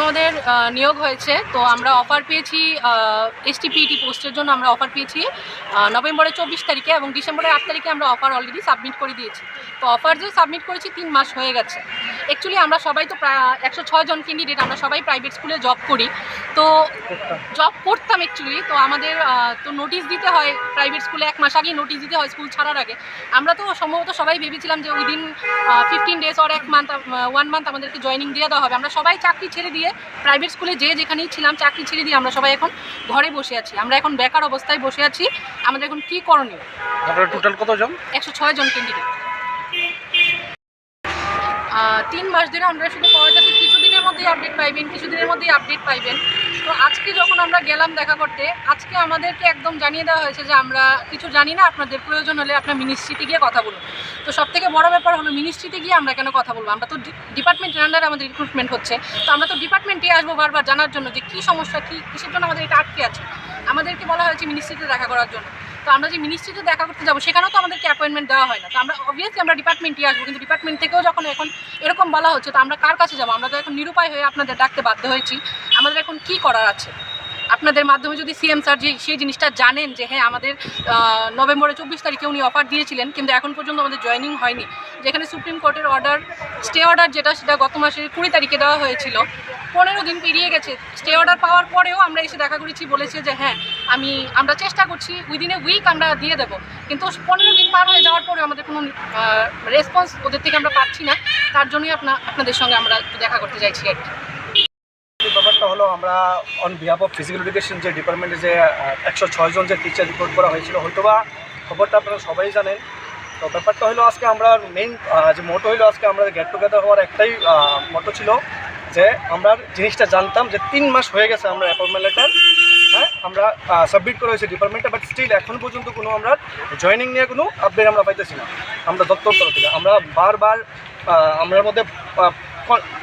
আমাদের নিয়োগ হয়েছে, তো আমরা অফার পেয়েছি এসটিপিইটি পোস্টের জন্য আমরা অফার পেয়েছি নভেম্বরের 24 তারিখে এবং ডিসেম্বরের 8 তারিখে আমরা অফার অলরেডি সাবমিট করে দিয়েছি। তো অফার যে সাবমিট করেছি 3 মাস হয়ে গেছে। অ্যাকচুয়ালি আমরা সবাই তো প্রায় 106 জন ক্যান্ডিডেট, আমরা সবাই প্রাইভেট স্কুলে জব করি, তো জব করতাম অ্যাকচুয়ালি। তো আমাদের তো নোটিশ দিতে হয় প্রাইভেট স্কুলে, 1 মাস আগেই নোটিশ দিতে হয় স্কুল ছাড়ার আগে। আমরা তো সম্ভবত সবাই ভেবেছিলাম যে উইদিন 15 ডেজ অর 1 মান্থ আমাদেরকে জয়েনিং দিয়ে দেওয়া হবে। আমরা সবাই চাকরি ছেড়ে দিয়ে প্রাইভেট স্কুলে যেখানেই ছিলাম চাকরি ছেড়ে দিয়ে আমরা সবাই এখন ঘরে বসে আছি। আমরা এখন বেকার অবস্থায় বসে আছি। আমাদের এখন কী করণীয়? আপনারা টোটাল কতজন? 106 জন ক্যান্ডিডেট। 3 মাস ধরে আমরা শুধু পাওয়া যাচ্ছে কিছুদিনের মধ্যেই আপডেট পাইবেন। তো আজকে যখন আমরা গেলাম দেখা করতে, আজকে আমাদেরকে একদম জানিয়ে দেওয়া হয়েছে যে আমরা কিছু জানি না, আপনাদের প্রয়োজন হলে আপনার মিনিস্ট্রিতে গিয়ে কথা বলুন। তো সবথেকে বড় ব্যাপার হলো মিনিস্ট্রিতে গিয়ে আমরা কেন কথা বলবো? আমরা তো ডিপার্টমেন্টের আন্ডারে আমাদের রিক্রুটমেন্টে হচ্ছে, তো আমরা তো ডিপার্টমেন্টে আসবো বারবার জানার জন্য যে কী সমস্যা, কিসের জন্য আমাদের এটা আটকে আছে। আমাদেরকে বলা হয়েছে মিনিস্ট্রিতে দেখা করার জন্য। তো আমরা যে মিনিস্ট্রিতে দেখা করতে যাবো সেখানেও তো আমাদেরকে অ্যাপয়েন্টমেন্ট দেওয়া হয় না। তো আমরা অবভিয়াসলি আমরা ডিপার্টমেন্টে আসবো, কিন্তু ডিপার্টমেন্ট থেকেও যখন এখন এরকম বলা হচ্ছে, তো আমরা কার কাছে যাবো? আমরা তো এখন নিরুপায় হয়ে আপনাদের ডাকতে বাধ্য হয়েছি। আমাদের এখন কী করার আছে? আপনাদের মাধ্যমে যদি সিএম স্যার সেই জিনিসটা জানেন যে হ্যাঁ আমাদের নভেম্বরের 24 তারিখে উনি অফার দিয়েছিলেন, কিন্তু এখন পর্যন্ত আমাদের জয়েনিং হয়নি। যেখানে সুপ্রিম কোর্টের স্টে অর্ডার সেটা গত মাসের 20 তারিখে দেওয়া হয়েছিল, 15 দিন পেরিয়ে গেছে। স্টে অর্ডার পাওয়ার পরেও আমরা এসে দেখা করেছি, বলেছে যে হ্যাঁ আমরা চেষ্টা করছি, উইদিন এ উইক আমরা দিয়ে দেবো। কিন্তু 15 দিন পার হয়ে যাওয়ার পরে আমাদের কোনো রেসপন্স ওদের থেকে আমরা পাচ্ছি না। তার জন্যই আপনাদের সঙ্গে আমরা একটু দেখা করতে চাইছি আর কি। ব্যাপারটা হলো আমরা on behalf of physical education যে ডিপার্টমেন্টে যে 106 জন যে টিচার রিক্রুট করা হয়েছিল, হয়তোবা খবরটা আপনারা সবাই জানেন। তো ব্যাপারটা হলো আজকে আমরা মেইন যে মোটো হলো আজকে আমরা গেট টুগেদার হওয়ার একটাই মোটো ছিল যে আমরা জিনিসটা জানতাম যে 3 মাস হয়ে গেছে আমরা অ্যাপয়েন্টমেন্ট লেটার আমরা সাবমিট করা হয়েছে ডিপার্টমেন্টে, বাট স্টিল এখন পর্যন্ত কোনো আমরা জয়েনিং নিয়ে কোনো আপডেট আমরা পাইতেছি না। আমরা দপ্তর তরফ থেকে আমরা বারবার আমরার মধ্যে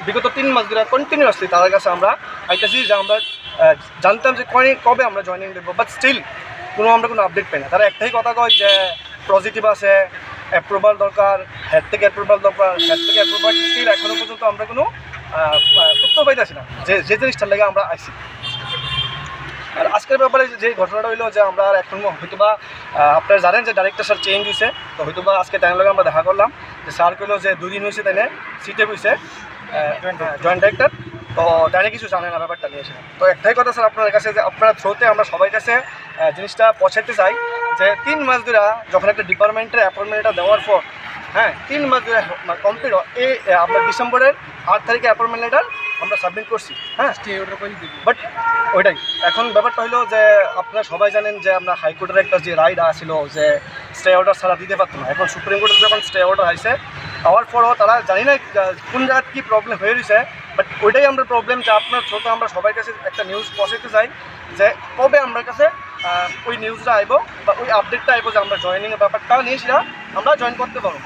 বিগত 3 মাস ধরে কন্টিনিউয়াসলি তাদের কাছে আমরা আইতেছি যে আমরা জানতাম যে কবে আমরা জয়েনিং দেবো, বাট স্টিল আমরা কোনো আপডেট পাই না। তারা একটাই কথা কয় যে পজিটিভ আছে, অ্যাপ্রুভাল দরকার, হেড থেকে অ্যাপ্রুভাল দরকার, হেড থেকে অ্যাপ্রুভাল, স্টিল এখনও পর্যন্ত আমরা কোনো উত্তর পাইতেছি না যে জিনিসটার লেগে আমরা আইছি। আর আজকের ব্যাপারে যে ঘটনাটা হইলো যে আমরা এখন হয়তোবা আপনারা জানেন যে ডাইরেক্টর স্যার চেঞ্জ হয়েছে। তো হয়তোবা আজকে টাইম লাগে আমরা দেখা করলাম যে স্যার কইলো যে 2 দিন হয়েছে তাই না সিটে হয়েছে জয়েন্ট ডাইরেক্টর, তো তাই কিছু জানে না ব্যাপারটা নিয়েছে। তো একটাই কথা স্যার আপনার কাছে যে আপনার থ্রুতে আমরা সবাই কাছে জিনিসটা পৌঁছাতে চাই যে 3 মাস ধরে যখন একটা ডিপার্টমেন্টের অ্যাপয়েন্টমেন্টটা দেওয়ার পর 3 মাস ধরে কমপ্লিট আপনার ডিসেম্বরের 8 তারিখে অ্যাপয়েন্টমেন্ট লেটার আমরা সাবমিট করছি। স্টে অর্ডার করে দিই, বাট ওইটাই এখন ব্যাপারটা হলো যে আপনারা সবাই জানেন যে আমরা হাইকোর্টের একটা যে রাইড আসছিল যে স্টে অর্ডার ছাড়া দিতে পারতো না। এখন সুপ্রিম কোর্টের যখন স্টে অর্ডার আসছে হওয়ার পরও তারা জানি না কোন জায়গায় কী প্রবলেম হয়ে রয়েছে, বাট ওইটাই আমরা প্রবলেম যে আপনার ছোটো আমরা সবার কাছে একটা নিউজ পৌঁছাতে চাই যে কবে আমার কাছে ওই নিউজটা আইব বা ওই আপডেটটা আইব যে আমরা জয়েনিংয়ের ব্যাপারটা নিয়ে সেটা আমরা জয়েন করতে পারবো।